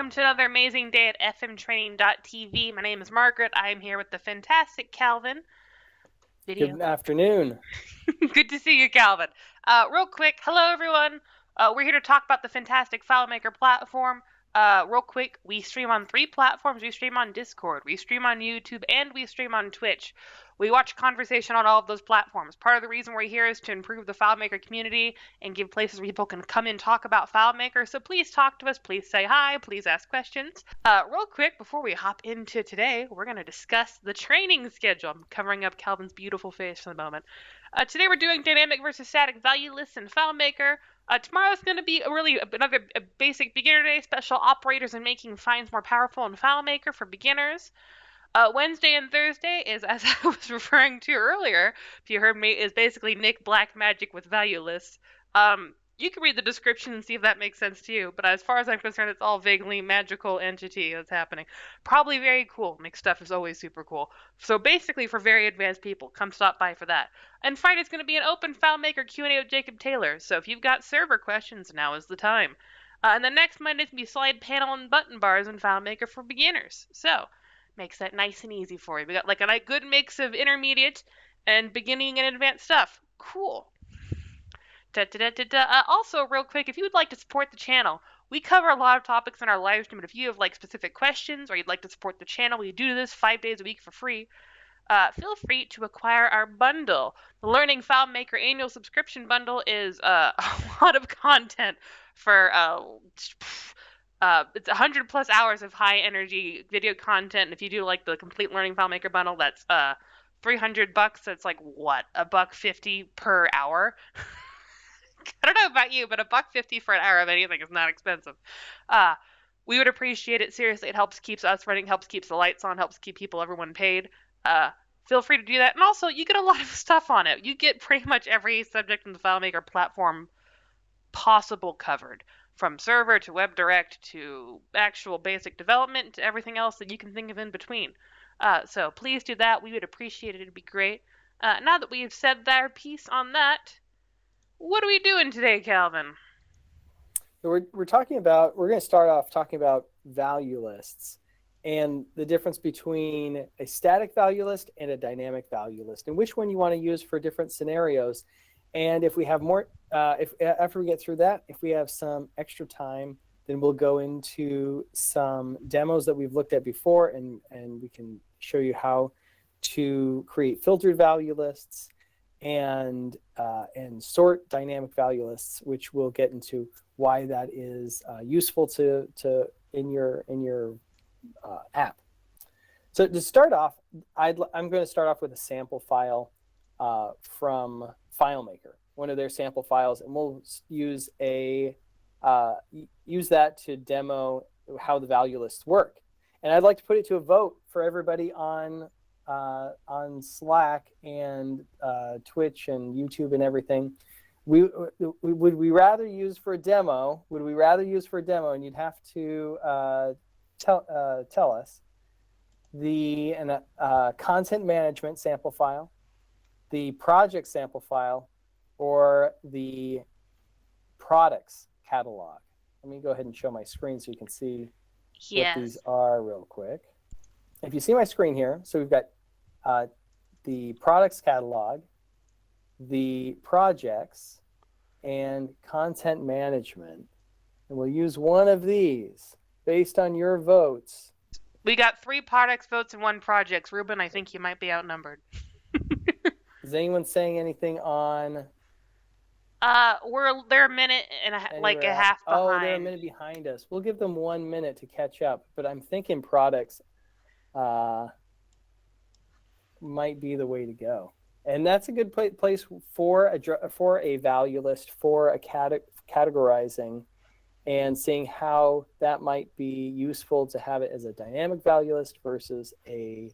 welcome to another amazing day at fmtraining.tv. My name is Margaret. I am here with the fantastic Calvin. Good afternoon. Good to see you, Calvin. Real quick, hello everyone. We're here to talk about the fantastic FileMaker platform. Real quick, we stream on 3 platforms. We stream on Discord, we stream on YouTube, and we stream on Twitch. We watch conversation on all of those platforms. Part of the reason we're here is to improve the FileMaker community and give places where people can come and talk about FileMaker. So please talk to us, please say hi, please ask questions. Real quick, before we hop into today, we're going to discuss the training schedule. I'm covering up Calvin's beautiful face for the moment. Today we're doing dynamic versus static value lists in FileMaker. Tomorrow's going to be another basic beginner day, special operators and making finds more powerful in FileMaker for beginners. Wednesday and Thursday is, as I was referring to earlier, if you heard me, is basically Nick Black magic with value lists. You can read the description and see if that makes sense to you, but as far as I'm concerned, it's all vaguely magical entity that's happening. Probably very cool. Nick stuff is always super cool. So basically, for very advanced people, come stop by for that. And Friday's going to be an open FileMaker Q&A with Jacob Taylor, so if you've got server questions, now is the time. And the next Monday's going to be slide panel and button bars in FileMaker for beginners. So makes that nice and easy for you. We got like a good mix of intermediate and beginning and advanced stuff. Cool. Also, real quick, if you would like to support the channel, we cover a lot of topics in our live stream, but if you have like specific questions or you'd like to support the channel, we do this 5 days a week for free. Feel free to acquire our bundle. The Learning FileMaker annual subscription bundle is a lot of content for it's 100 plus hours of high energy video content. And if you do like the complete Learning FileMaker bundle, that's $300. That's like what, $1.50 per hour. I don't know about you, but $1.50 for an hour of anything is not expensive. We would appreciate it. Seriously, it helps keeps us running, helps keeps the lights on, helps keep everyone paid. Feel free to do that. And also, you get a lot of stuff on it. You get pretty much every subject in the FileMaker platform possible covered, from server to WebDirect to actual basic development to everything else that you can think of in between. So please do that. We would appreciate it. It'd be great. Now that we've said our piece on that, what are we doing today, Calvin? We're going to start off talking about value lists and the difference between a static value list and a dynamic value list, and which one you want to use for different scenarios. And if we have more, after we get through that, if we have some extra time, then we'll go into some demos that we've looked at before, and we can show you how to create filtered value lists and sort dynamic value lists, which we'll get into why that is useful to in your app. So to start off, I'm going to start off with a sample file from FileMaker, one of their sample files, and we'll use that to demo how the value lists work. And I'd like to put it to a vote for everybody on Slack and Twitch and YouTube and everything. Would we rather use for a demo? And you'd have to tell us the content management sample file, the project sample file, or the products catalog. Let me go ahead and show my screen so you can see what these are real quick. If you see my screen here, so we've got the products catalog, the projects, and content management. And we'll use one of these based on your votes. We got 3 products votes and 1 projects. Ruben, I think you might be outnumbered. Is anyone saying anything on? They're a minute and a half behind. Oh, they're a minute behind us. We'll give them 1 minute to catch up. But I'm thinking products might be the way to go, and that's a good place for a value list, for a categorizing, and seeing how that might be useful to have it as a dynamic value list versus a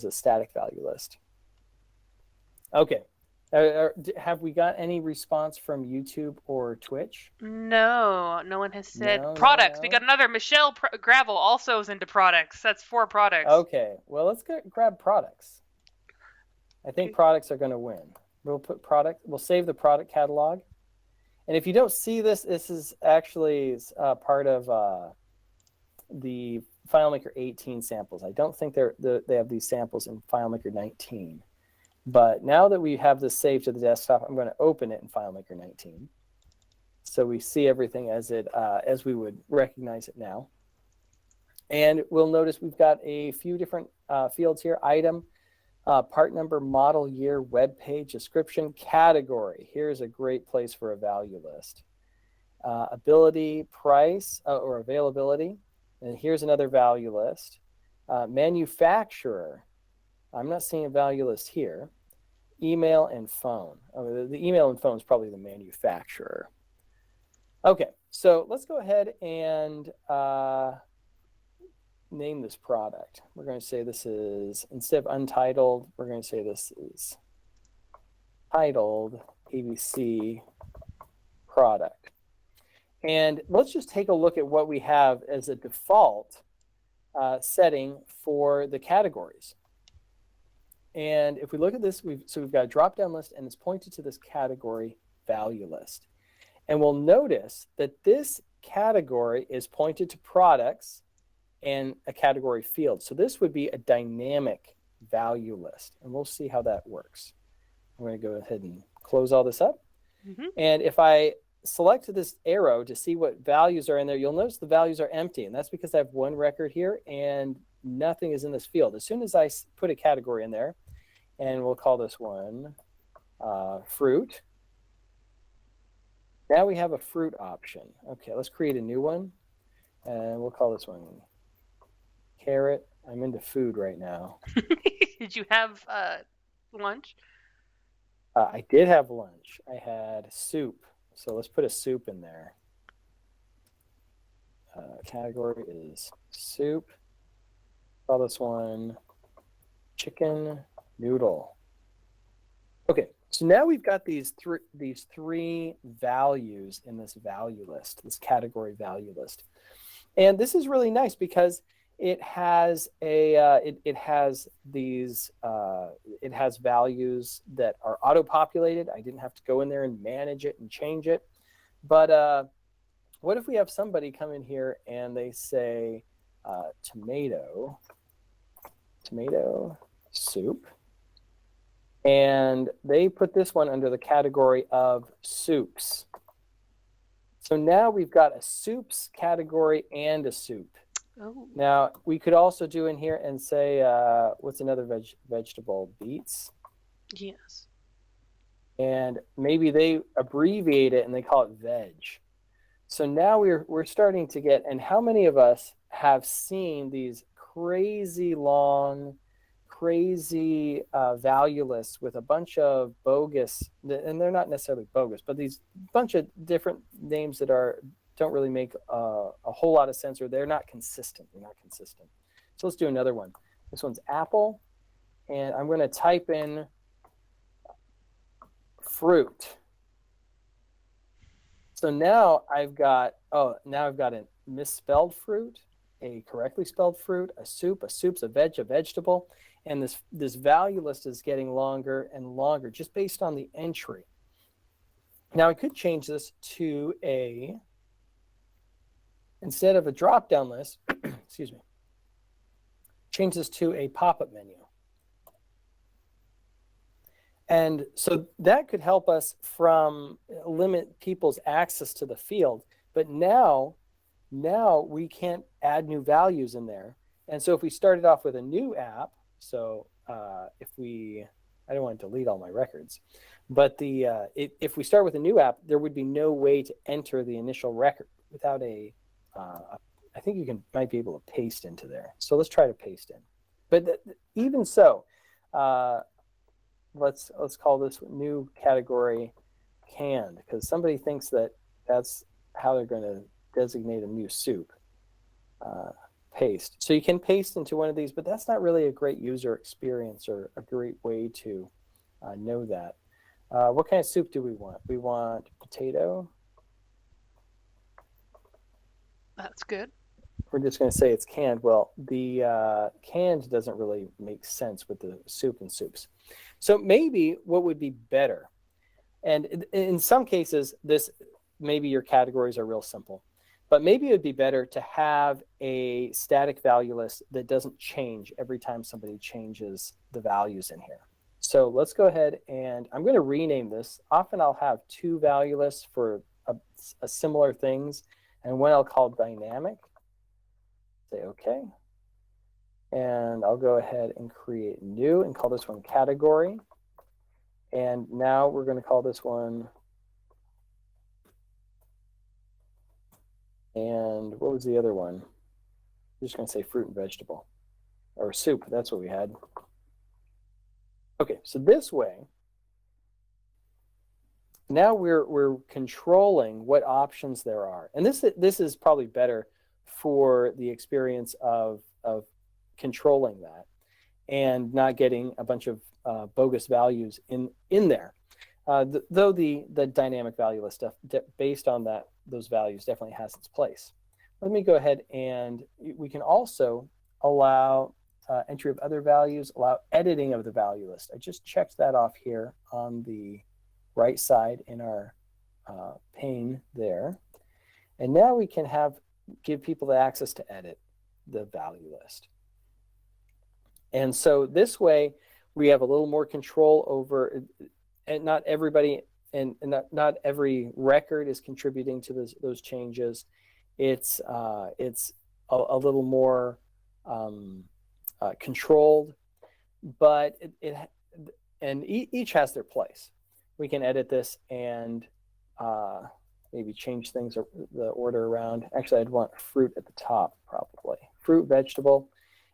static value list. Okay. Have we got any response from YouTube or Twitch? No one has said products. No. We got another Michelle Gravel also is into products. That's 4 products. Okay, well, let's grab products. I think products are going to win. We'll put product. We'll save the product catalog. And if you don't see this, this is actually part of the FileMaker 18 samples. I don't think they have these samples in FileMaker 19. But now that we have this saved to the desktop, I'm going to open it in FileMaker 19. So we see everything as we would recognize it now. And we'll notice we've got a few different fields here: item, part number, model year, web page, description, category. Here's a great place for a value list. Ability, price, or availability. And here's another value list. Manufacturer. I'm not seeing a value list here. Email and phone. Oh, the email and phone is probably the manufacturer. Okay, so let's go ahead and name this product. We're going to say this is, instead of untitled, we're going to say this is titled ABC product. And let's just take a look at what we have as a default setting for the categories. And if we look at this, we've got a drop-down list, and it's pointed to this category value list. And we'll notice that this category is pointed to products and a category field. So this would be a dynamic value list, and we'll see how that works. I'm going to go ahead and close all this up. And if I select this arrow to see what values are in there, you'll notice the values are empty, and that's because I have one record here and nothing is in this field. As soon as I put a category in there, and we'll call this one fruit. Now we have a fruit option. Okay, let's create a new one, and we'll call this one carrot. I'm into food right now. Did you have lunch? I did have lunch. I had soup. So let's put a soup in there. Category is soup. Call this one chicken noodle. Okay, so now we've got these three values in this value list, this category value list. And this is really nice because it has it has values that are auto-populated. I didn't have to go in there and manage it and change it. But what if we have somebody come in here and they say tomato soup, and they put this one under the category of soups. So now we've got a soups category and a soup. Oh. Now, we could also do in here and say, what's another vegetable? Beets. Yes. And maybe they abbreviate it and they call it veg. So now we're starting to get, and how many of us have seen these crazy long, crazy value lists with a bunch of bogus, and they're not necessarily bogus, but these bunch of different names that don't really make a whole lot of sense, or they're not consistent. They're not consistent. So let's do another one. This one's apple, and I'm going to type in fruit. So now I've got a misspelled fruit, a correctly spelled fruit, a soup's a vegetable, and this value list is getting longer and longer just based on the entry. Now I could change this to instead of a drop-down list, excuse me, change this to a pop-up menu. And so that could help us from limit people's access to the field. But now we can't add new values in there. And so if we started off with a new app, so I don't want to delete all my records, but if we start with a new app, there would be no way to enter the initial record without I think you might be able to paste into there. So let's try to paste in. But even so, let's call this new category canned, because somebody thinks that's how they're going to designate a new soup. Paste. So you can paste into one of these, but that's not really a great user experience or a great way to know that. What kind of soup do we want? We want potato. That's good. We're just going to say it's canned. Well, the canned doesn't really make sense with the soup and soups. So maybe what would be better, and in some cases, maybe your categories are real simple, But maybe it would be better to have a static value list that doesn't change every time somebody changes the values in here. So let's go ahead and I'm going to rename this. Often I'll have two value lists for a similar things, and one I'll call dynamic. Say OK. And I'll go ahead and create new and call this one category. And now we're going to call this one, and what was the other one? I'm just going to say fruit and vegetable, or soup. That's what we had. Okay, so this way, now we're controlling what options there are. And this is probably better for the experience of controlling that and not getting a bunch of bogus values in there. Though the dynamic value list stuff based on those values definitely has its place. Let me go ahead and we can also allow entry of other values, allow editing of the value list. I just checked that off here on the right side in our pane there. And now we can give people the access to edit the value list. And so this way we have a little more control over, and not everybody and not every record is contributing to those changes. It's a little more controlled, but each has their place. We can edit this and maybe change things, the order around. Actually, I'd want fruit at the top, probably. Fruit, vegetable,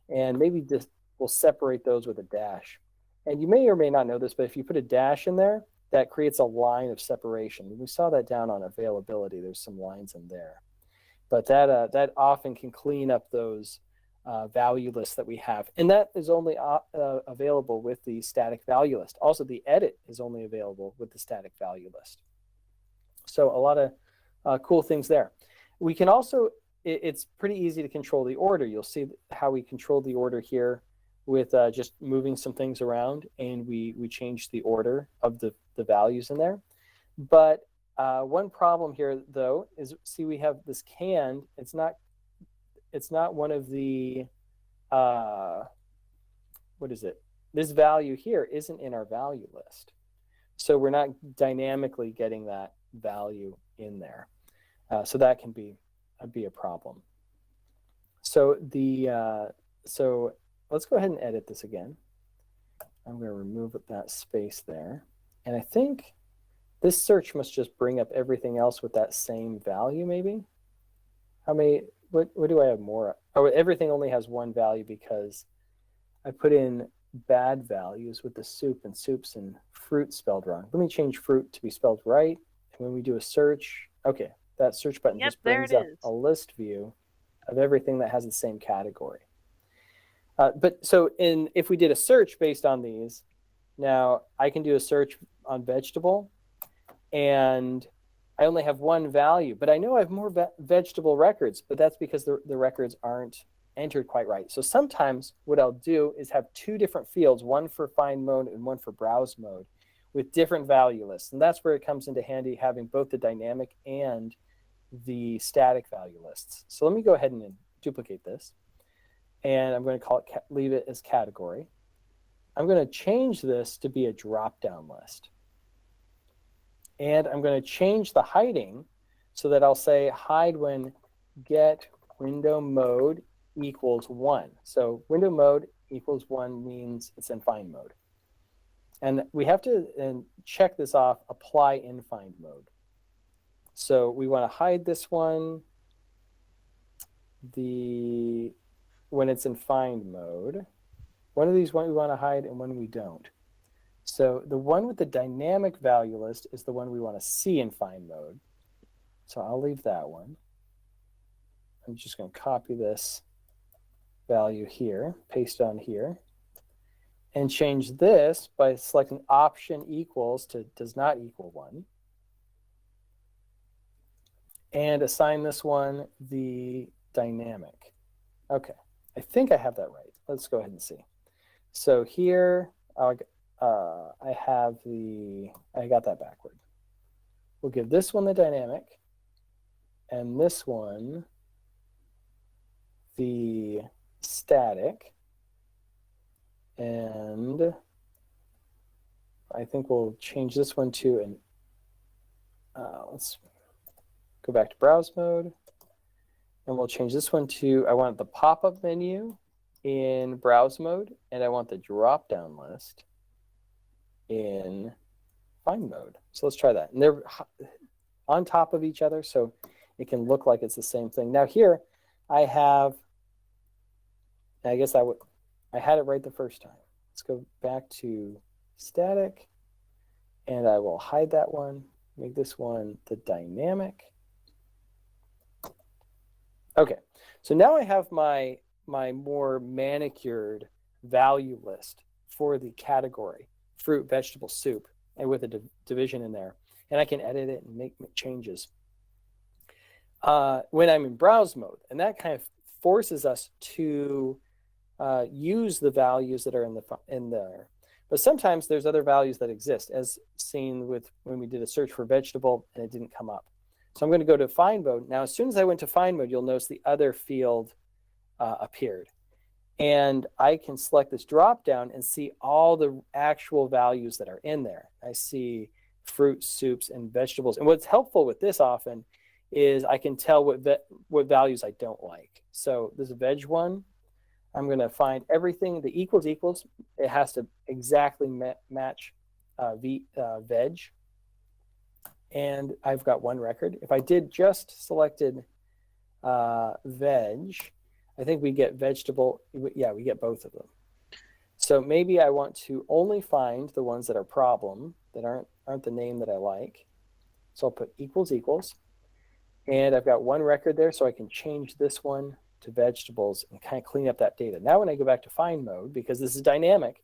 and maybe just we'll separate those with a dash. And you may or may not know this, but if you put a dash in there, that creates a line of separation. We saw that down on availability. There's some lines in there. But that often can clean up those value lists that we have. And that is only available with the static value list. Also, the edit is only available with the static value list. So a lot of cool things there. We can also, it's pretty easy to control the order. You'll see how we control the order here with just moving some things around, and we change the order of the values in there. But one problem here, though, is see we have this canned. It's not one of the what is it? This value here isn't in our value list, so we're not dynamically getting that value in there. So that can be a problem. So so let's go ahead and edit this again. I'm going to remove that space there, and I think this search must just bring up everything else with that same value, maybe. How many? What do I have more? Oh, everything only has one value because I put in bad values with the soup, and soups and fruit spelled wrong. Let me change fruit to be spelled right. And when we do a search, okay, that search button just brings up a list view of everything that has the same category. But so if we did a search based on these, now I can do a search on vegetable, and I only have one value, but I know I have more vegetable records, but that's because the records aren't entered quite right. So sometimes what I'll do is have two different fields, one for find mode and one for browse mode, with different value lists. And that's where it comes into handy, having both the dynamic and the static value lists. So let me go ahead and duplicate this. And I'm going to leave it as category. I'm going to change this to be a drop-down list. And I'm going to change the hiding so that I'll say hide when get window mode equals 1. So window mode equals 1 means it's in find mode. And we have to check this off, apply in find mode. So we want to hide this one when it's in find mode. One of these we want to hide and one we don't. So the one with the dynamic value list is the one we want to see in find mode. So I'll leave that one. I'm just going to copy this value here, paste on here, and change this by selecting option equals to does not equal 1. And assign this one the dynamic. Okay, I think I have that right. Let's go ahead and see. So here, I got that backward. We'll give this one the dynamic, and this one the static, and I think we'll change this one to an, let's go back to browse mode, and we'll change this one to, I want the pop-up menu in browse mode, and I want the drop-down list in find mode. So let's try that. And they're on top of each other, so it can look like it's the same thing. Now here I have, I guess I had it right the first time. Let's go back to static, and I will hide that one, make this one the dynamic. Okay, so now I have my more manicured value list for the category, fruit, vegetable, soup, and with a division in there. And I can edit it and make changes when I'm in browse mode. And that kind of forces us to use the values that are in there. But sometimes there's other values that exist, as seen with when we did a search for vegetable and it didn't come up. So I'm going to go to find mode. Now, as soon as I went to find mode, you'll notice the other field appeared. And I can select this drop down and see all the actual values that are in there. I see fruits, soups, and vegetables. And what's helpful with this often is I can tell what values I don't like. So this veg one, I'm going to find everything, the equals, it has to exactly match veg. And I've got one record. If I did just selected veg, I think we get vegetable. Yeah, we get both of them. So maybe I want to only find the ones that are problem, that aren't the name that I like. So I'll put equals. And I've got one record there, so I can change this one to vegetables and kind of clean up that data. Now when I go back to find mode, because this is dynamic,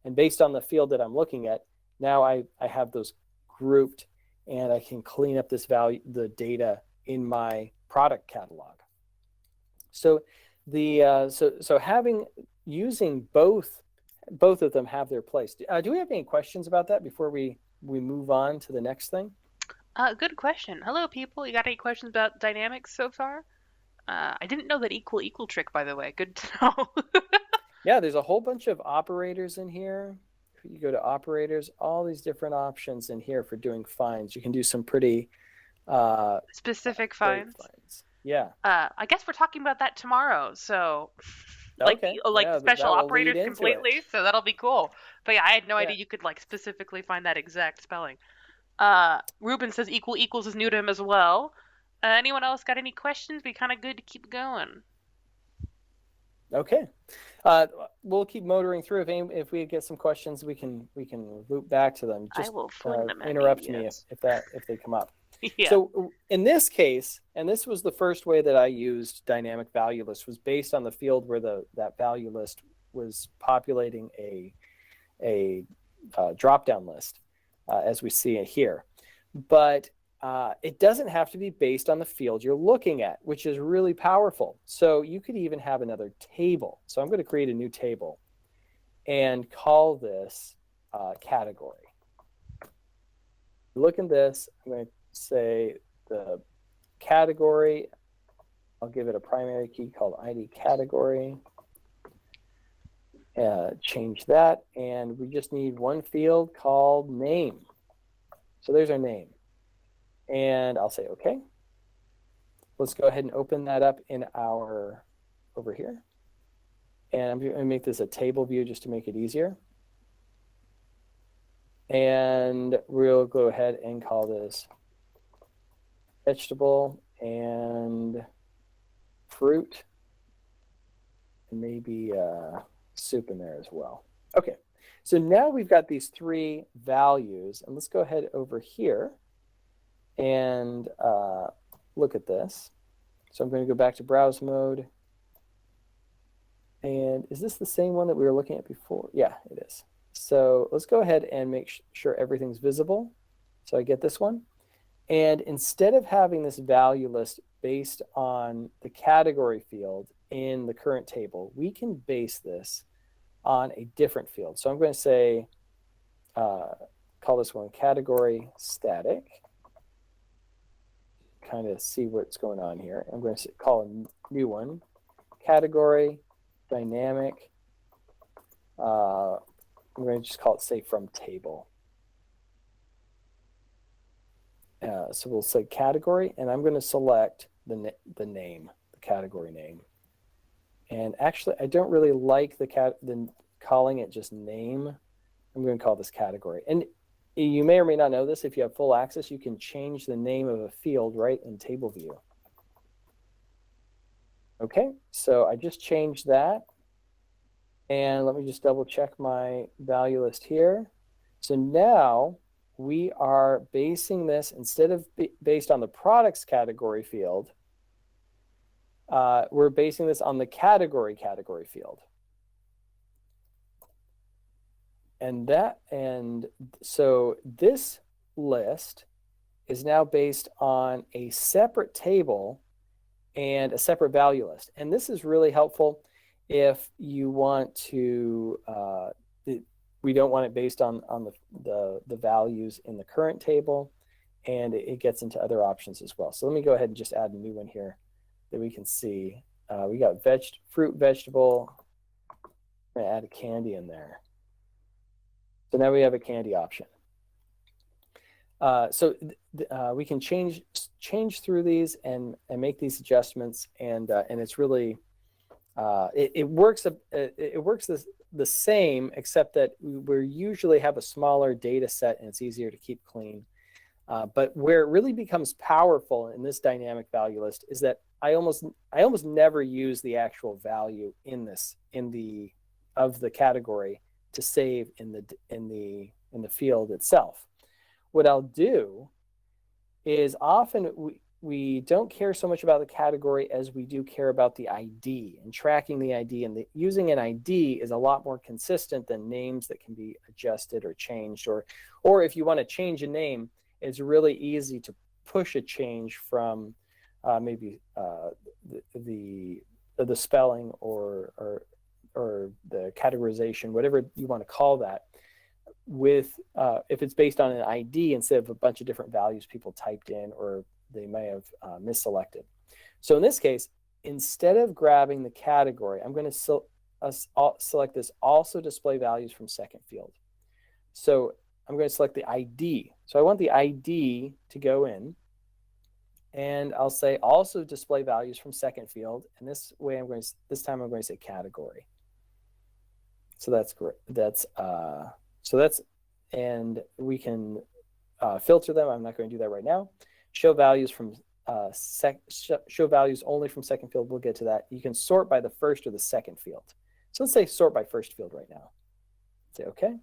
and based on the field that I'm looking at, now I have those grouped, and I can clean up this value, the data in my product catalog. So using both of them have their place. Do we have any questions about that before we move on to the next thing? Good question. Hello, people. You got any questions about dynamics so far? I didn't know that equal trick, by the way. Good to know. Yeah, there's a whole bunch of operators in here. You go to operators, all these different options in here for doing finds. You can do some pretty specific finds. Yeah. I guess we're talking about that tomorrow. So, okay. Yeah, special operators completely. So that'll be cool. But yeah, I had no idea you could specifically find that exact spelling. Ruben says equals is new to him as well. Anyone else got any questions? Be kind of good to keep going. Okay. We'll keep motoring through. If we get some questions, we can loop back to them. Just I will fling them at interrupt me if they come up. Yeah. So in this case, and this was the first way that I used dynamic value list, was based on the field where that value list was populating a drop-down list, as we see it here. But it doesn't have to be based on the field you're looking at, which is really powerful. So you could even have another table. So I'm going to create a new table and call this category. Look at this. I'm going to say the category. I'll give it a primary key called ID category. Change that. And we just need one field called name. So there's our name. And I'll say, okay. Let's go ahead and open that up in our, over here. And I'm going to make this a table view just to make it easier. And we'll go ahead and call this vegetable and fruit, and maybe soup in there as well. Okay, so now we've got these three values, and let's go ahead over here and look at this. So I'm going to go back to browse mode. And is this the same one that we were looking at before? Yeah, it is. So let's go ahead and make sure everything's visible. So I get this one. And instead of having this value list based on the category field in the current table, we can base this on a different field. So I'm going to say, call this one category static. kind of see what's going on here. I'm going to call a new one, category, dynamic. I'm going to just call it, say, from table. So we'll say category, and I'm going to select the name, the category name. And actually, I don't really like the calling it just name. I'm going to call this category. And you may or may not know this. If you have full access, you can change the name of a field right in table view. Okay, so I just changed that. And let me just double check my value list here. So now we are basing this, instead of based on the products category field, we're basing this on the category field. And so this list is now based on a separate table and a separate value list. And this is really helpful if you want to, we don't want it based on the values in the current table, and it gets into other options as well. So let me go ahead and just add a new one here that we can see. We got fruit, vegetable. I'm gonna add a candy in there. So now we have a candy option. So we can change through these and make these adjustments, and it's really it works the same, except that we usually have a smaller data set and it's easier to keep clean. But where it really becomes powerful in this dynamic value list is that I almost never use the actual value of the category to save in the field itself. What I'll do is often we don't care so much about the category as we do care about the ID and tracking the ID. And using an ID is a lot more consistent than names that can be adjusted or changed. Or if you want to change a name, it's really easy to push a change from maybe the spelling or the categorization, whatever you want to call that, with if it's based on an ID instead of a bunch of different values people typed in or they may have misselected. So in this case, instead of grabbing the category, I'm going to select this also display values from second field. So I'm going to select the ID. So I want the ID to go in, and I'll say also display values from second field. And this way, this time I'm going to say category. So that's great. And we can filter them. I'm not going to do that right now. Show values from show values only from second field. We'll get to that. You can sort by the first or the second field. So let's say sort by first field right now. Say okay.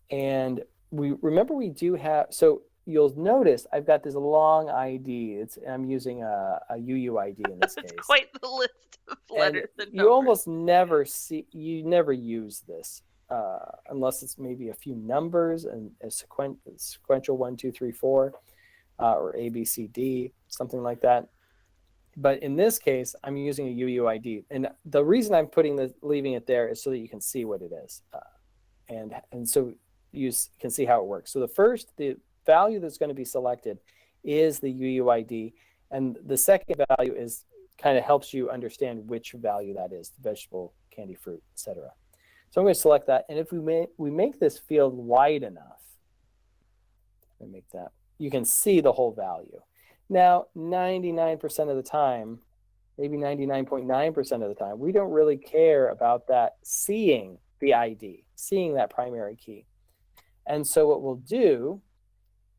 And we do have, so you'll notice I've got this long ID. I'm using a UUID in this case. It's quite the list of letters and you almost never use this unless it's maybe a few numbers and a sequential 1, 2, 3, 4, or A, B, C, D, something like that. But in this case, I'm using a UUID, and the reason I'm leaving it there is so that you can see what it is, and so you can see how it works. So the value that's going to be selected is the UUID, and the second value kind of helps you understand which value that is: the vegetable, candy, fruit, etc. So I'm going to select that, and if we make this field wide enough, let me make that, you can see the whole value. Now, 99% of the time, maybe 99.9% of the time, we don't really care about that seeing the ID, seeing that primary key. And so what we'll do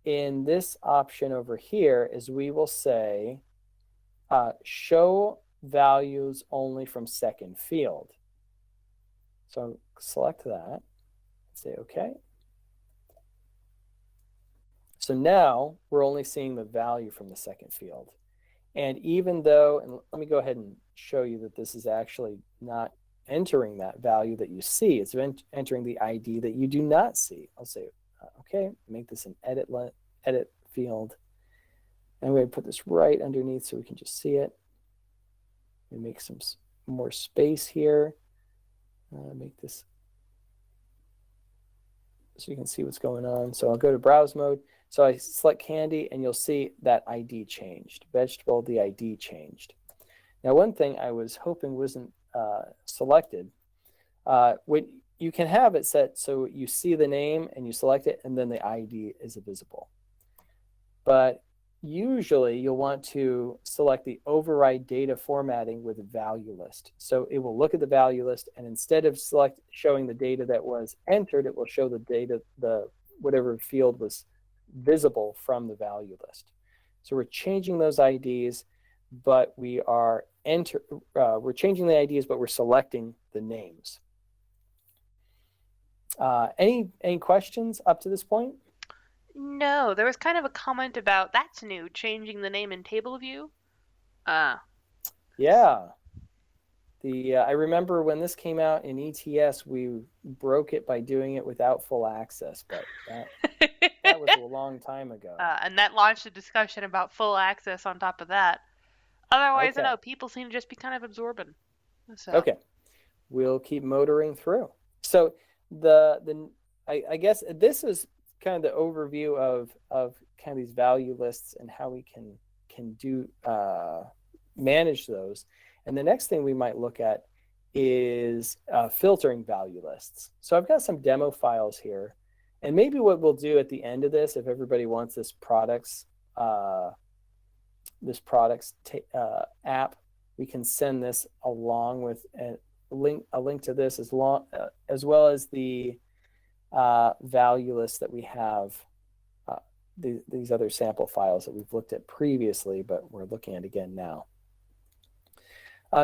in this option over here is we will say show values only from second field. So select that, say okay. So now we're only seeing the value from the second field. And even though, and let me go ahead and show you that this is actually not entering that value that you see, it's entering the ID that you do not see. I'll say, okay, make this an edit field. And we're going to put this right underneath so we can just see it. We make some more space here. Make this. so you can see what's going on. So I'll go to browse mode. So I select candy, and you'll see that ID changed. Vegetable, the ID changed. Now, one thing I was hoping wasn't selected, when you can have it set so you see the name and you select it, and then the ID is visible. But usually you'll want to select the override data formatting with a value list. So it will look at the value list, and instead of showing the data that was entered, it will show the data, whatever field was visible from the value list. So we're changing those IDs, but we're changing the IDs, but we're selecting the names. Any questions up to this point? No, there was kind of a comment about that's new, changing the name in table view. Yeah. I remember when this came out in ETS, we broke it by doing it without full access, but that was a long time ago. And that launched a discussion about full access on top of that. Otherwise, Okay. I know people seem to just be kind of absorbent. So. Okay, we'll keep motoring through. So I guess this is kind of the overview of kind of these value lists and how we can do manage those. And the next thing we might look at is filtering value lists. So I've got some demo files here, and maybe what we'll do at the end of this, if everybody wants this products app, we can send this along with a link to this as well as the value list that we have, these other sample files that we've looked at previously, but we're looking at again now.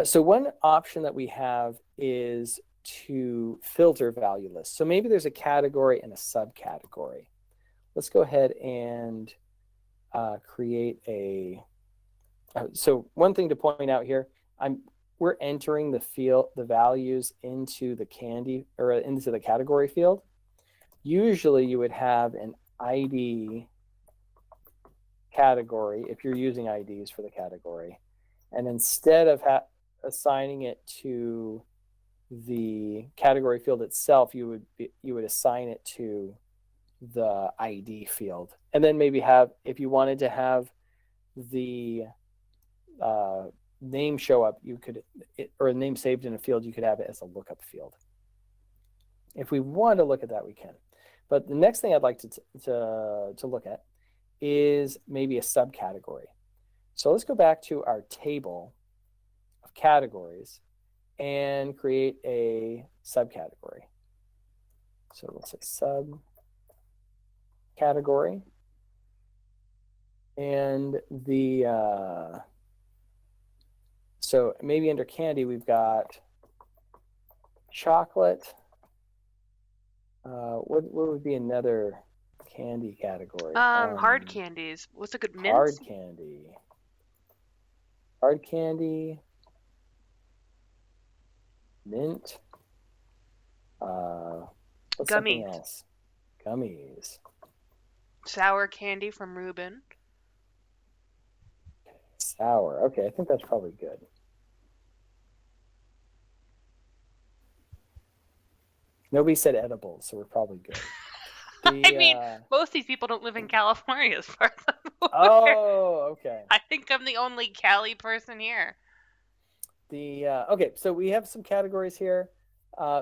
So one option that we have is to filter value lists. So maybe there's a category and a subcategory. Let's go ahead and create a. So one thing to point out here, we're entering the values into the candy or into the category field. Usually you would have an ID category if you're using IDs for the category, and instead of assigning it to the category field itself, you would assign it to the ID field, and then maybe if you wanted to have the name show up, or a name saved in a field, you could have it as a lookup field. If we want to look at that, we can. But the next thing I'd like to look at is maybe a subcategory. So let's go back to our table of categories and create a subcategory. So we'll say subcategory, and so maybe under candy we've got chocolate. What would be another candy category? Hard candies. What's a good mint? Hard candy. Hard candy. Mint. What's something else? Gummies. Sour candy from Reuben. Sour. Okay, I think that's probably good. Nobody said edibles, so we're probably good. I mean, most of these people don't live in California as far as I'm aware. Oh, okay. I think I'm the only Cali person here. Okay, so we have some categories here.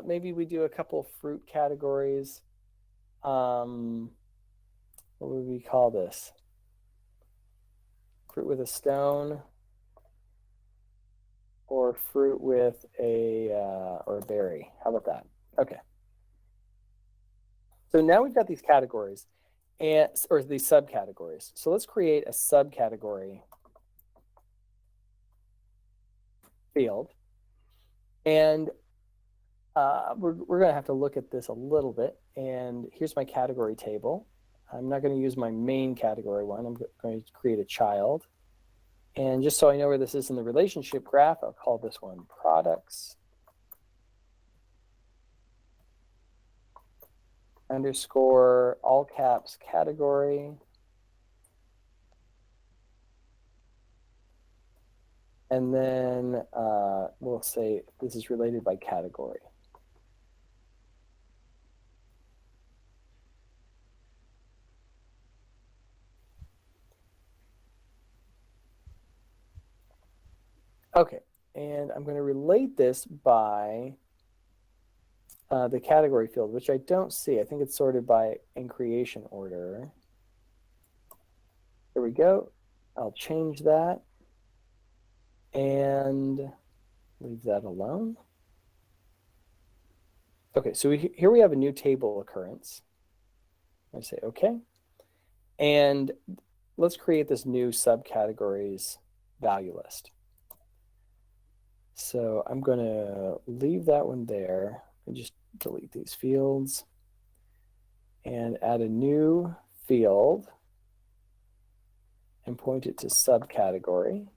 Maybe we do a couple fruit categories. What would we call this? Fruit with a stone, or fruit with or a berry. How about that? Okay. So now we've got these categories or these subcategories. So let's create a subcategory field. And we're going to have to look at this a little bit. And here's my category table. I'm not going to use my main category one. I'm going to create a child. And just so I know where this is in the relationship graph, I'll call this one products underscore all caps category. And then we'll say this is related by category. Okay, and I'm going to relate this by the category field, which I don't see. I think it's sorted by in creation order. There we go. I'll change that and leave that alone. Okay, so here we have a new table occurrence. I say okay. And let's create this new subcategories value list. So I'm going to leave that one there and just delete these fields and add a new field and point it to subcategory.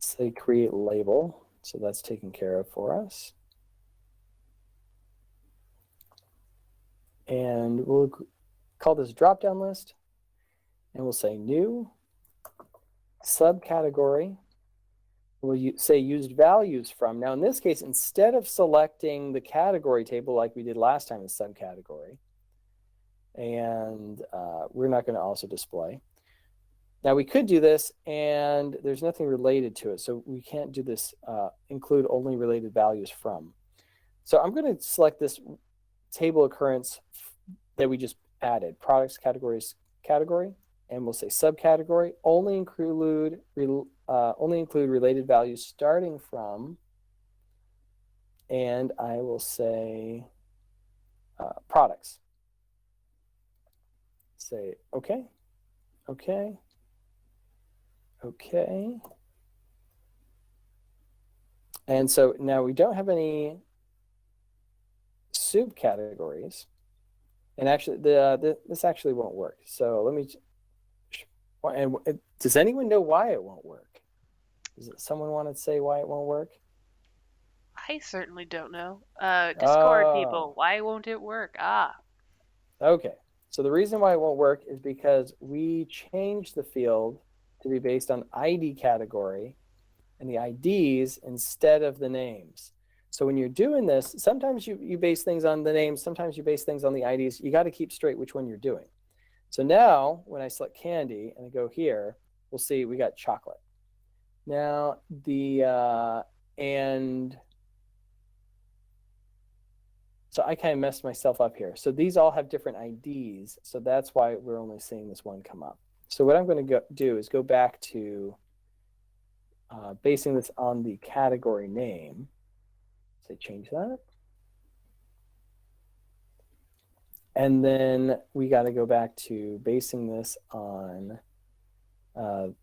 Say create label. So that's taken care of for us. And we'll call this drop-down list. And we'll say new subcategory. We'll say used values from. Now, in this case, instead of selecting the category table like we did last time in subcategory, and we're not going to also display. Now, we could do this, and there's nothing related to it, so we can't do this include only related values from. So I'm going to select this table occurrence that we just added, products categories category, and we'll say subcategory, only include related values starting from, and I will say products. Say okay, okay, okay. And so now we don't have any soup categories, and actually this actually won't work. So let me. And does anyone know why it won't work? Does someone want to say why it won't work? I certainly don't know. Discord people, why won't it work? Okay. So the reason why it won't work is because we changed the field to be based on ID category and the IDs instead of the names. So when you're doing this, sometimes you base things on the names, sometimes you base things on the IDs. You got to keep straight which one you're doing. So now when I select candy and I go here, we'll see we got chocolate. Now so I kind of messed myself up here. So these all have different IDs. So that's why we're only seeing this one come up. So what I'm going to do is go back to basing this on the category name. Say change that. And then we got to go back to basing this on, go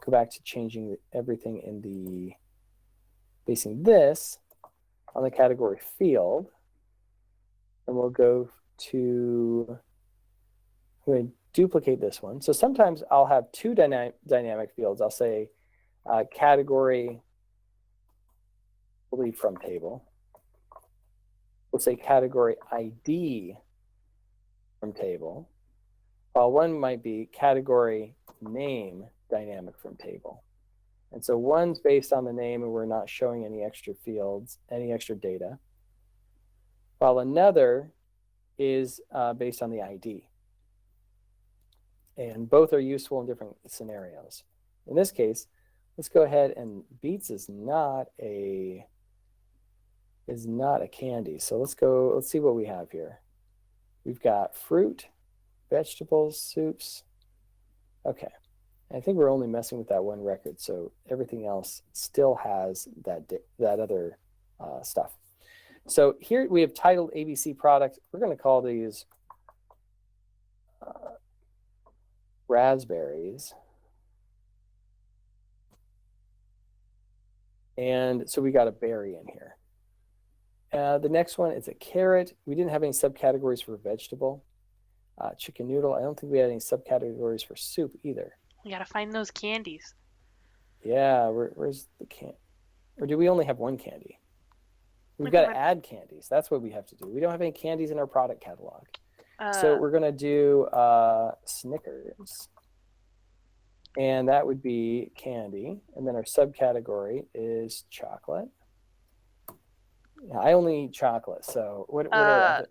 back to changing everything in the, basing this on the category field. And we'll go to, I'm going to duplicate this one. So sometimes I'll have two dynamic fields. I'll say category, we'll leave from table. We'll say category ID from table, while one might be category name dynamic from table. And so one's based on the name and we're not showing any extra fields, any extra data, while another is based on the ID. And both are useful in different scenarios. In this case, let's go ahead and Beets is not a candy. So let's see what we have here. We've got fruit, vegetables, soups. Okay. I think we're only messing with that one record, so everything else still has that other stuff. So here we have titled ABC product. We're going to call these raspberries. And so we got a berry in here. The next one is a carrot. We didn't have any subcategories for vegetable. Chicken noodle. I don't think we had any subcategories for soup either. We gotta find those candies. Yeah, where's the candy? Or do we only have one candy? We've got to add candies. That's what we have to do. We don't have any candies in our product catalog. So we're going to do Snickers. And that would be candy. And then our subcategory is chocolate. Yeah, I only eat chocolate. So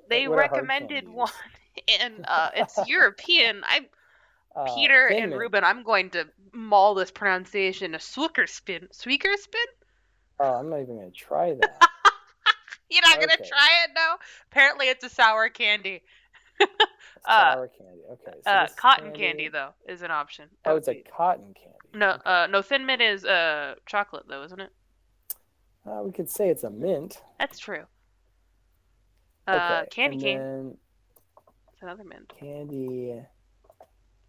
they recommended one, and it's European. Peter Thin and Mint. Ruben, I'm going to maul this pronunciation. A Swickerspin. Swickerspin? Oh, I'm not even going to try that. You're not going to Okay. try it, no? Apparently it's a sour candy. Sour candy. Okay, so this Cotton candy, though, is an option. Oh, it's a cotton candy. No, Okay. no, Thin Mint is chocolate, though, isn't it? We could say it's a mint. That's true. Okay, Candy and cane. then It's another mint. candy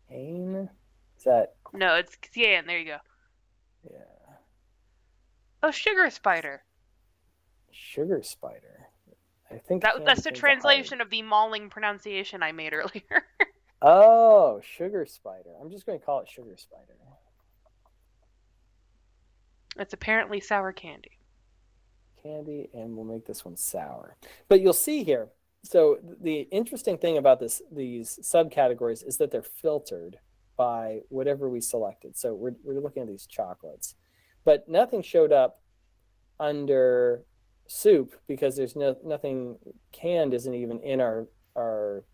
cane. Is that? No, it's cyan. There you go. Yeah. Oh, sugar spider. Sugar spider. I think That's the translation of the mauling pronunciation I made earlier. Oh, sugar spider. I'm just going to call it sugar spider. It's apparently sour candy. Candy, and we'll make this one sour. But you'll see here, so the interesting thing about these subcategories is that they're filtered by whatever we selected. So we're looking at these chocolates, but nothing showed up under soup because there's nothing. Canned isn't even in our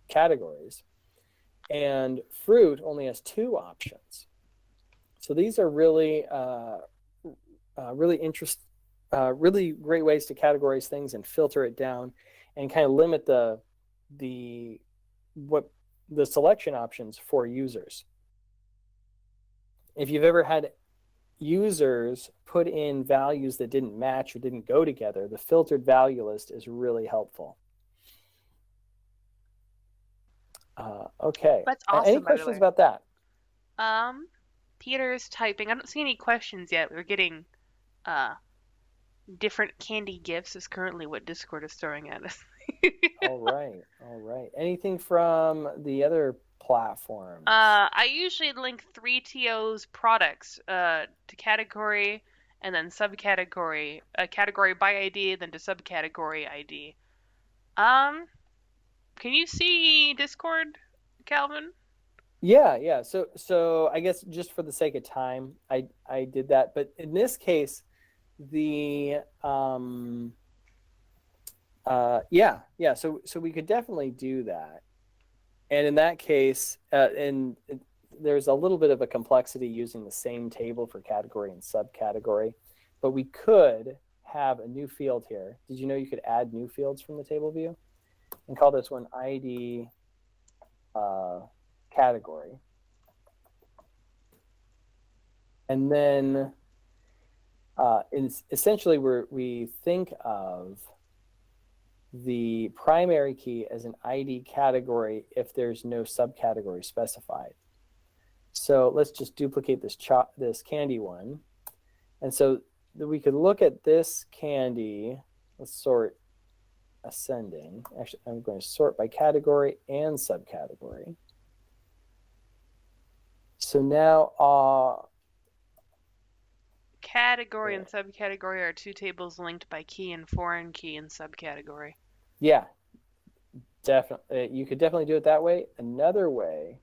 categories, and fruit only has 2 options. So these are really really interesting, really great ways to categorize things and filter it down, and kind of limit the selection options for users. If you've ever had users put in values that didn't match or didn't go together, the filtered value list is really helpful. Okay. That's awesome. Any questions about that? Peter's typing. I don't see any questions yet. We're getting different candy gifts is currently what Discord is throwing at us. All right. Anything from the other platforms? I usually link 3TO's products to category and then subcategory, category by ID, then to subcategory ID. Can you see Discord, Calvin? Yeah. So I guess just for the sake of time, I did that. But in this case, the so we could definitely do that. And in that case, there's a little bit of a complexity using the same table for category and subcategory, but we could have a new field here. Did you know you could add new fields from the table view? And call this one ID category. And then essentially we think of the primary key as an ID category if there's no subcategory specified. So let's just duplicate this candy one. And so we could look at this candy. Let's sort ascending. Actually, I'm going to sort by category and subcategory. So now category and subcategory are 2 tables linked by key and foreign key in subcategory. Yeah, definitely. You could definitely do it that way. Another way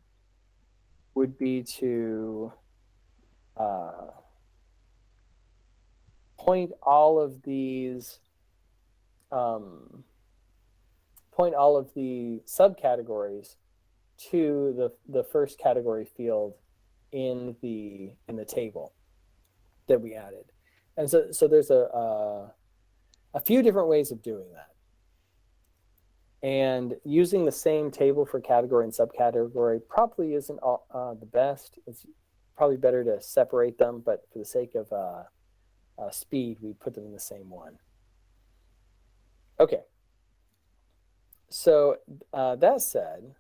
would be to point all of the subcategories to the first category field in the table that we added. And so there's a few different ways of doing that. And using the same table for category and subcategory probably isn't the best. It's probably better to separate them, but for the sake of speed, we put them in the same one. Okay. So that said,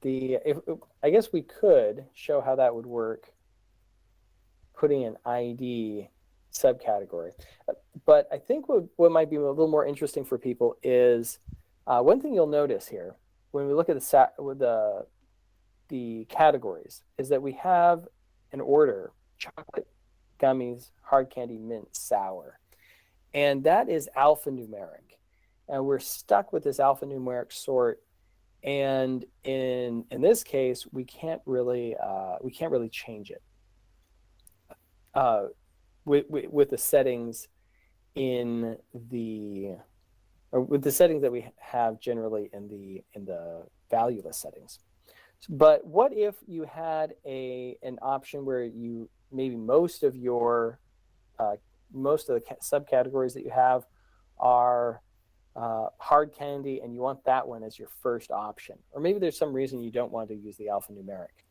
I guess we could show how that would work putting an ID subcategory. But I think what might be a little more interesting for people is one thing you'll notice here when we look at the categories is that we have an order: chocolate, gummies, hard candy, mint, sour. And that is alphanumeric. And we're stuck with this alphanumeric sort. And in this case, we can't really change it with the settings with the settings that we have generally in the valueless settings. But what if you had an option where you maybe most of the subcategories that you have are hard candy, and you want that one as your first option, or maybe there's some reason you don't want to use the alphanumeric.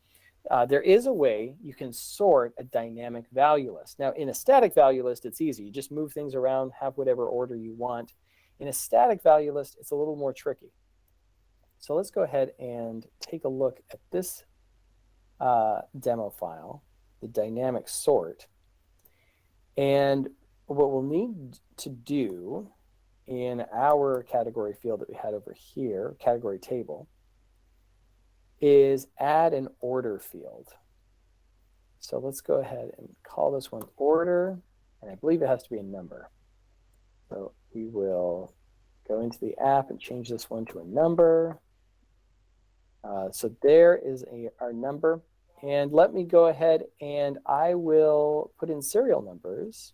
There is a way you can sort a dynamic value list. Now, in a static value list, it's easy. You just move things around, have whatever order you want. In a static value list, it's a little more tricky. So let's go ahead and take a look at this demo file, the dynamic sort. And what we'll need to do in our category field that we had over here, category table, is add an order field. So let's go ahead and call this one order, and I believe it has to be a number. So we will go into the app and change this one to a number. So there is our number. And let me go ahead and I will put in serial numbers.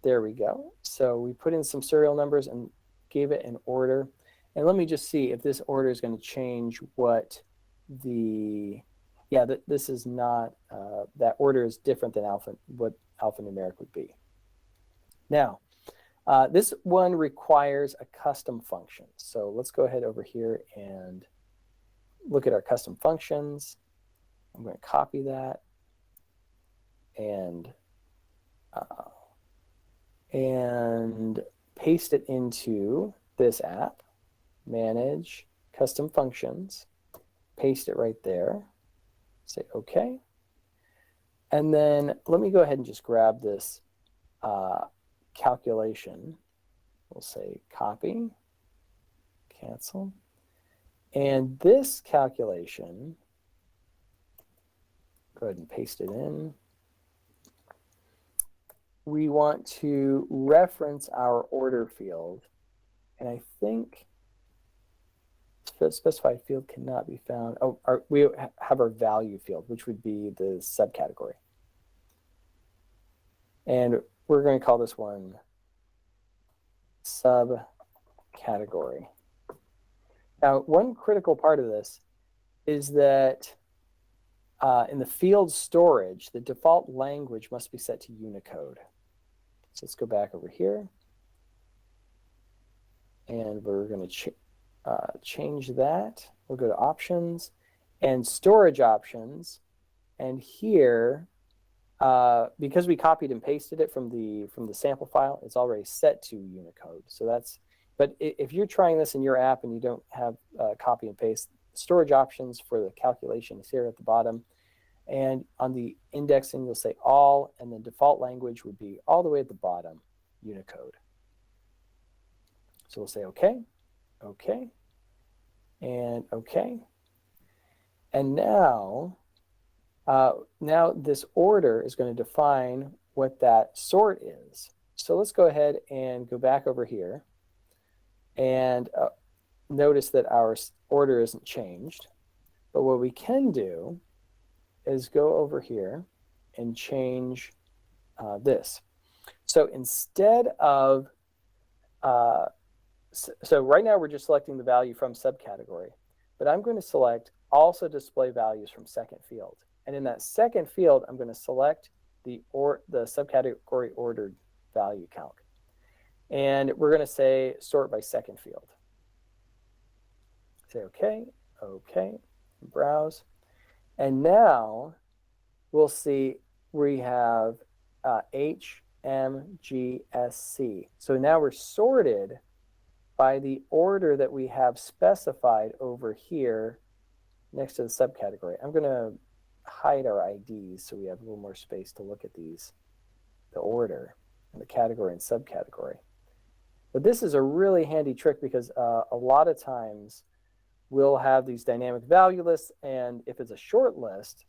There we go. So we put in some serial numbers and gave it an order. And let me just see if this order is going to change what this is not, that order is different than what alphanumeric would be. Now, this one requires a custom function. So let's go ahead over here and look at our custom functions. I'm going to copy that and paste it into this app. Manage custom functions, paste it right there, say OK. And then let me go ahead and just grab this calculation. We'll say copy, cancel. And this calculation, go ahead and paste it in. We want to reference our order field. And I think specified field cannot be found. Oh, we have our value field, which would be the subcategory. And we're going to call this one subcategory. Now, one critical part of this is that in the field storage, the default language must be set to Unicode. So let's go back over here. And we're going to change that. We'll go to options and storage options. And here, because we copied and pasted it from the sample file, it's already set to Unicode. So that's, but if you're trying this in your app and you don't have copy and paste, storage options for the calculation is here at the bottom. And on the indexing, you'll say all, and the default language would be all the way at the bottom, Unicode. So we'll say OK, OK, and OK. And now this order is going to define what that sort is. So let's go ahead and go back over here and notice that our order isn't changed. But what we can do is go over here and change this. So instead of, so right now we're just selecting the value from subcategory, but I'm going to select also display values from second field. And in that second field, I'm going to select the subcategory ordered value count. And we're going to say sort by second field. Say OK, OK, browse. And now we'll see we have H, M, G, S, C. So now we're sorted by the order that we have specified over here next to the subcategory. I'm going to hide our IDs so we have a little more space to look at these, the order, and the category and subcategory. But this is a really handy trick because a lot of times we'll have these dynamic value lists, and if it's a short list,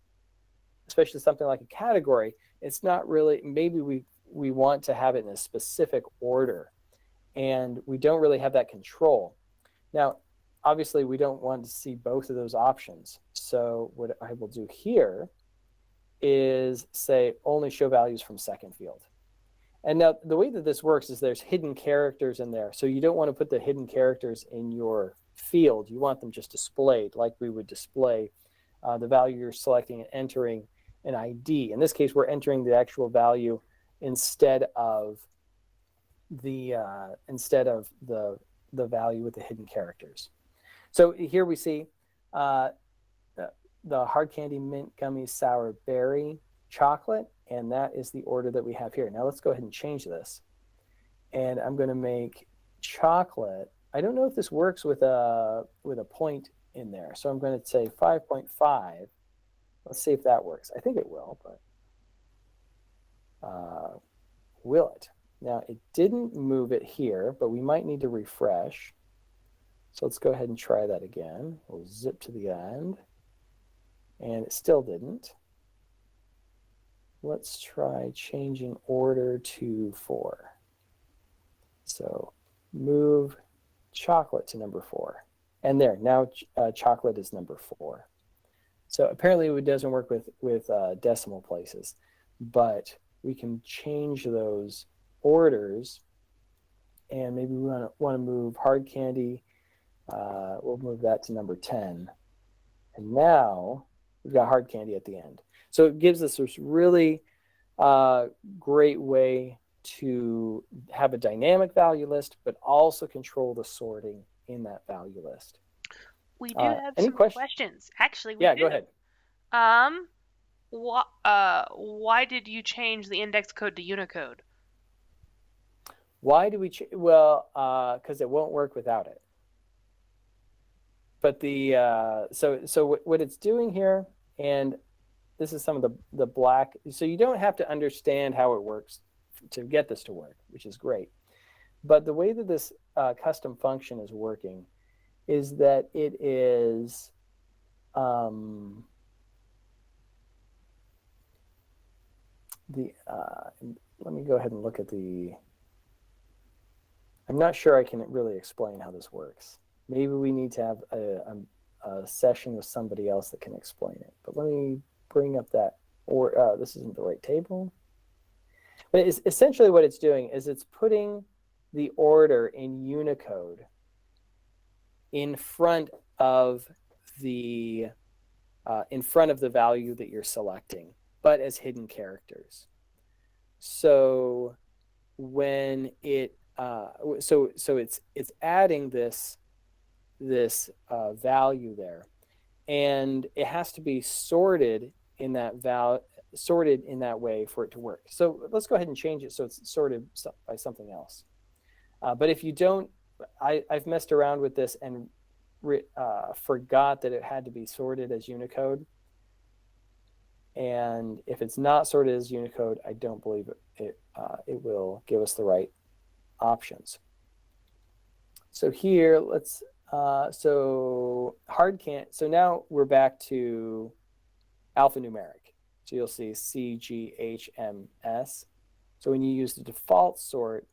especially something like a category, it's not really, maybe we want to have it in a specific order, and we don't really have that control. Now, obviously, we don't want to see both of those options. So what I will do here is say only show values from second field. And now the way that this works is there's hidden characters in there. So you don't want to put the hidden characters in your field. You want them just displayed like we would display the value you're selecting and entering an ID. In this case, we're entering the actual value instead of the value with the hidden characters. So here we see the hard candy, mint, gummy, sour, berry, chocolate, and that is the order that we have here. Now let's go ahead and change this. And I'm going to make chocolate. I don't know if this works with a point in there. So I'm going to say 5.5. Let's see if that works. I think it will, but will it? Now it didn't move it here, but we might need to refresh. So let's go ahead and try that again. We'll zip to the end. And it still didn't. Let's try changing order to 4. So move chocolate to number 4. And there, now chocolate is number 4. So apparently it doesn't work with decimal places, but we can change those orders. And maybe we want to move hard candy. We'll move that to number 10. And now we've got hard candy at the end. So it gives us this really great way to have a dynamic value list, but also control the sorting in that value list. We do have some questions. Actually, we do. Go ahead. Why did you change the index code to Unicode? Why do we well, because it won't work without it. But so what it's doing here, and this is some of the black, so you don't have to understand how it works to get this to work, which is great. But the way that this custom function is working is that it is let me go ahead and look at the, I'm not sure I can really explain how this works. Maybe we need to have a session with somebody else that can explain it. But let me bring up that, or this isn't the right table. But it's essentially what it's doing is it's putting the order in Unicode in front of the value that you're selecting, but as hidden characters. So when it so it's adding this value there, and it has to be sorted in that way for it to work. So let's go ahead and change it so it's sorted by something else. But if you don't, I've messed around with this and forgot that it had to be sorted as Unicode. And if it's not sorted as Unicode, I don't believe it will give us the right options. So here, let's so now we're back to alphanumeric. So you'll see C, G, H, M, S. So when you use the default sort,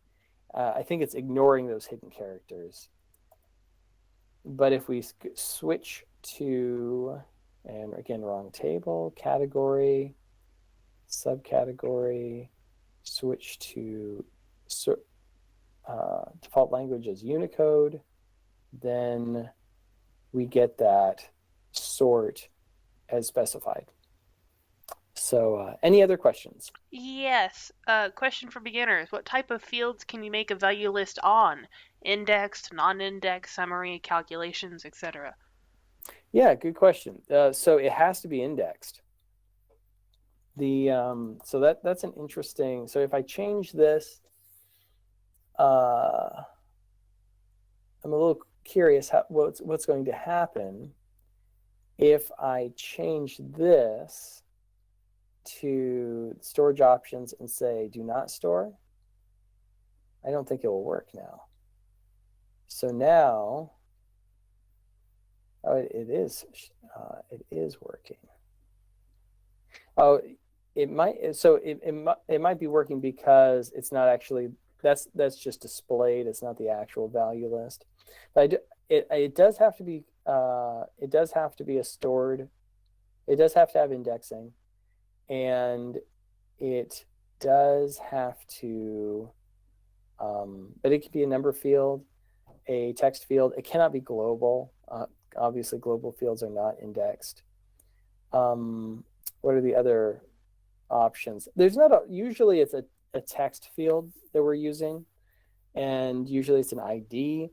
I think it's ignoring those hidden characters. But if we switch to, and again, wrong table, category, subcategory, switch to default language as Unicode, then we get that sort as specified. So any other questions? Yes. Question for beginners. What type of fields can you make a value list on? Indexed, non-indexed, summary, calculations, etc. Yeah, good question. So it has to be indexed. So that's an interesting. So if I change this, I'm a little curious what's going to happen if I change this to storage options and say do not store. I don't think it will work now. So now, oh, it is working. Oh, it might. So it might be working because it's not actually. That's just displayed. It's not the actual value list. But it does have to be. It does have to be a stored. It does have to have indexing, and it does have to. But it could be a number field, a text field. It cannot be global. Obviously, global fields are not indexed. What are the other options? There's not usually it's a text field that we're using, and usually it's an ID,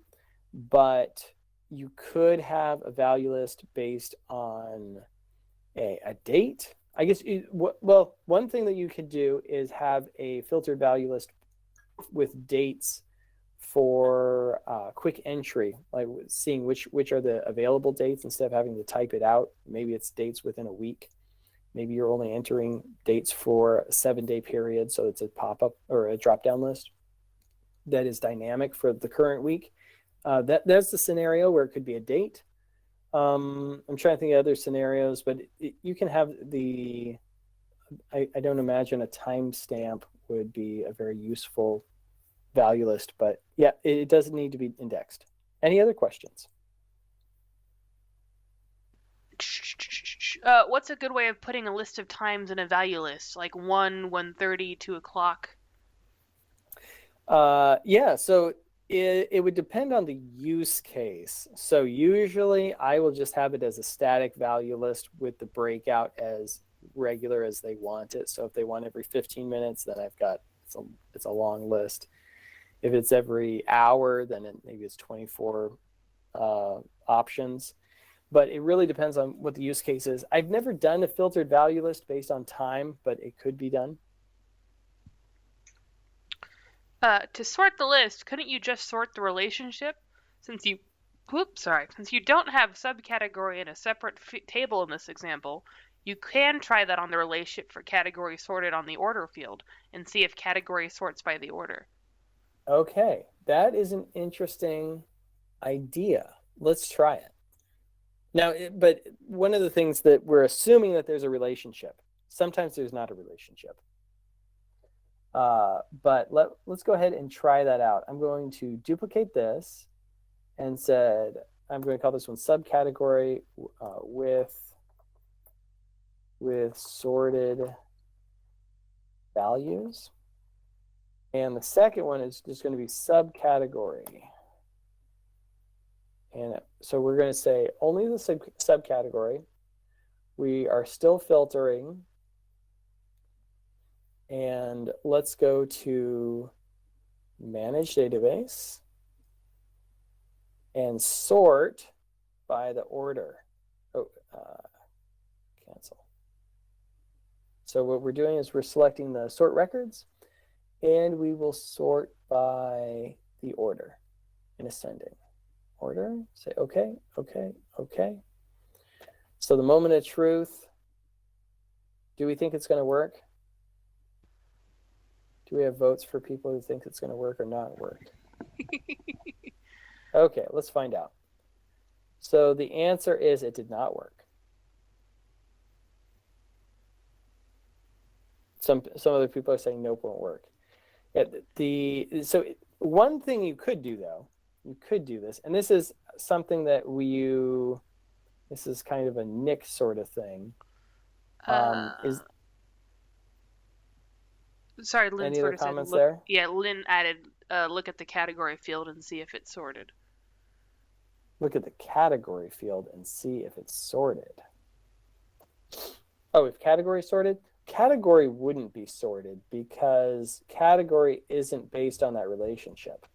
but you could have a value list based on a date. I guess, well, one thing that you could do is have a filtered value list with dates for quick entry, like seeing which are the available dates instead of having to type it out. Maybe it's dates within a week. Maybe you're only entering dates for a 7-day period, so it's a pop-up or a drop-down list that is dynamic for the current week. That's the scenario where it could be a date. I'm trying to think of other scenarios, but you can have I don't imagine a timestamp would be a very useful value list, but yeah, it doesn't need to be indexed. Any other questions? What's a good way of putting a list of times in a value list, like 1, 1:30, 2 o'clock? Yeah, so it would depend on the use case. So usually I will just have it as a static value list with the breakout as regular as they want it. So if they want every 15 minutes, then I've got, it's a long list. If it's every hour, then maybe it's 24 options. But it really depends on what the use case is. I've never done a filtered value list based on time, but it could be done. To sort the list, couldn't you just sort the relationship? Since you don't have subcategory in a separate table in this example, you can try that on the relationship for category sorted on the order field and see if category sorts by the order. Okay, that is an interesting idea. Let's try it. Now, but one of the things that we're assuming that there's a relationship. Sometimes there's not a relationship. But let's go ahead and try that out. I'm going to duplicate this and I'm going to call this one subcategory with sorted values. And the second one is just going to be subcategory. And so we're going to say only the subcategory. We are still filtering. And let's go to manage database and sort by the order. Cancel. So what we're doing is we're selecting the sort records, and we will sort by the order in ascending order. Say okay, okay, okay. So the moment of truth, do we think it's going to work? Do we have votes for people who think it's going to work or not work? Okay, let's find out. So the answer is it did not work. Some other people are saying nope, won't work. So one thing you could do though, you could do this, and this is something that this is kind of a Nick sort of thing. Sorry, Lynn any sort other of comments said, there? Yeah, Lynn added, look at the category field and see if it's sorted. Look at the category field and see if it's sorted. Oh, if category sorted? Category wouldn't be sorted because category isn't based on that relationship.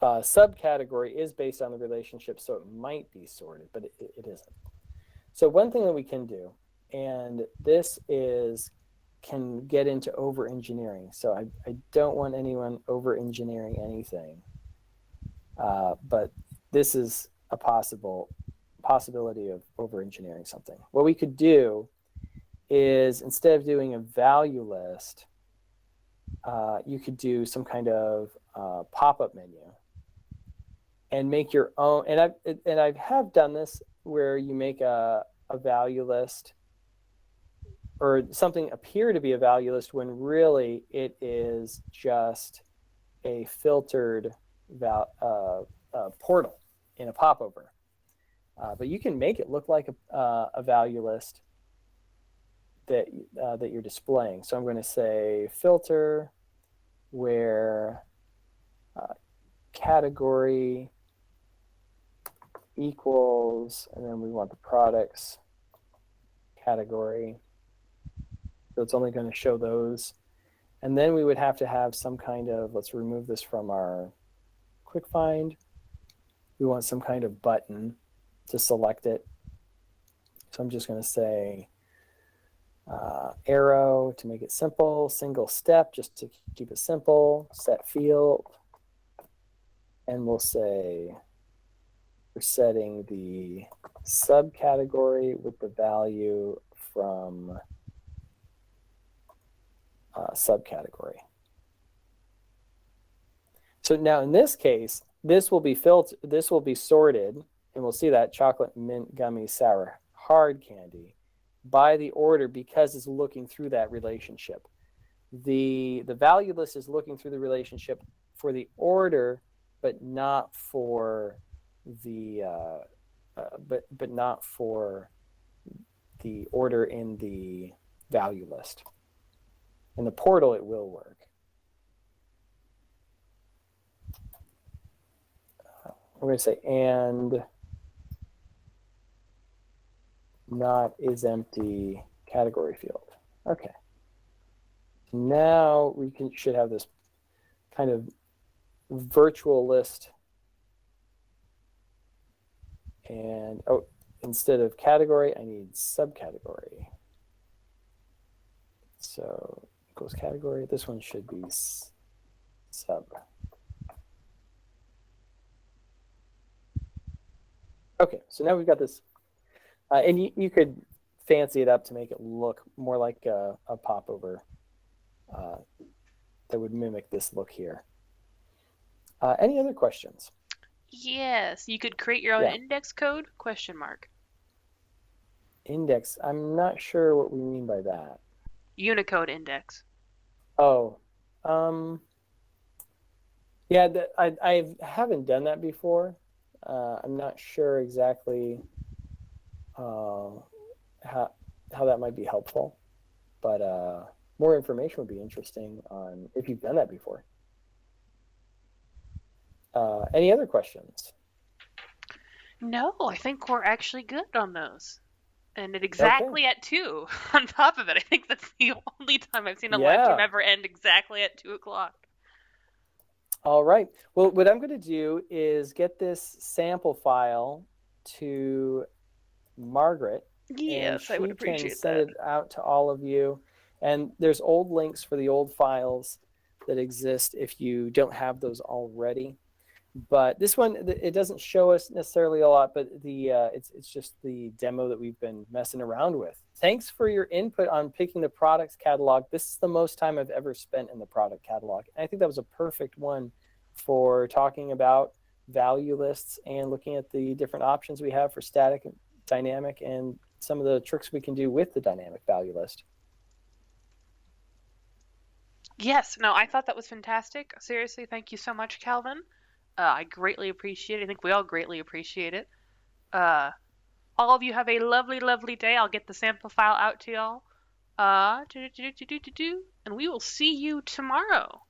Subcategory is based on the relationship, so it might be sorted, but it isn't. So one thing that we can do, and this can get into over-engineering. So I don't want anyone over-engineering anything, but this is a possibility of over-engineering something. What we could do is instead of doing a value list, you could do some kind of pop-up menu and make your own. And I have done this where you make a value list or something appear to be a value list when really it is just a filtered portal in a popover. But you can make it look like a value list that you're displaying. So I'm going to say filter where category equals, and then we want the products category. So it's only going to show those. And then we would have to have some kind of, let's remove this from our quick find. We want some kind of button to select it. So I'm just going to say arrow to make it simple, single step just to keep it simple, set field. And we'll say we're setting the subcategory with the value from subcategory. So now in this case, this will be filtered, this will be sorted, and we'll see that chocolate, mint, gummy, sour, hard candy by the order because it's looking through that relationship. The value list is looking through the relationship for the order, but not for the but not for the order in the value list. In the portal, it will work. We're going to say and not is empty category field. Okay. Now we should have this kind of virtual list. And oh, instead of category, I need subcategory. So equals category. This one should be sub. Okay, so now we've got this. And you could fancy it up to make it look more like a popover that would mimic this look here. Any other questions? Yes, you could create your own index code, question mark. Index, I'm not sure what we mean by that. Unicode index. Oh, yeah, I haven't done that before. I'm not sure exactly how that might be helpful, but more information would be interesting on if you've done that before. Any other questions? No, I think we're actually good on those. And at exactly at 2 on top of it. I think that's the only time I've seen a live stream ever end exactly at 2 o'clock. All right. Well, what I'm going to do is get this sample file to Margaret. Yes, I would appreciate that. She can send it out to all of you. And there's old links for the old files that exist if you don't have those already. But this one, it doesn't show us necessarily a lot, but it's just the demo that we've been messing around with. Thanks for your input on picking the products catalog. This is the most time I've ever spent in the product catalog. And I think that was a perfect one for talking about value lists and looking at the different options we have for static and dynamic and some of the tricks we can do with the dynamic value list. Yes, no, I thought that was fantastic. Seriously, thank you so much, Calvin. I greatly appreciate it. I think we all greatly appreciate it. All of you have a lovely, lovely day. I'll get the sample file out to y'all. And we will see you tomorrow.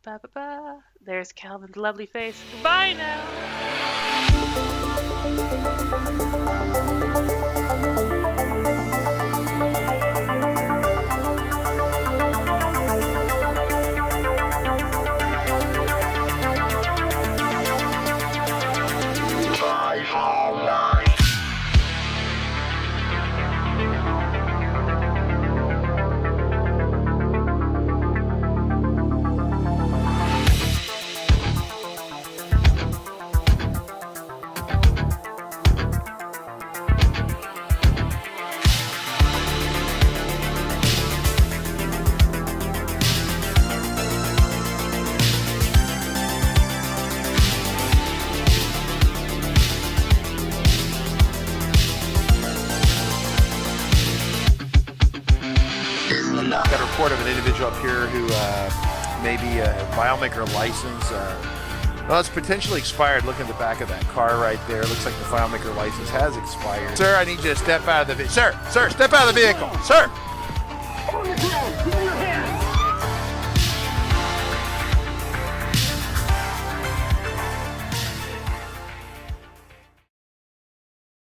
Ba-ba-ba. There's Calvin's lovely face. Goodbye now. Got a report of an individual up here who may be a FileMaker license Well, it's potentially expired. Look at the back of that car right there. Looks like the FileMaker license has expired. Sir, I need you to step out of the vehicle. Sir, step out of the vehicle. Sir.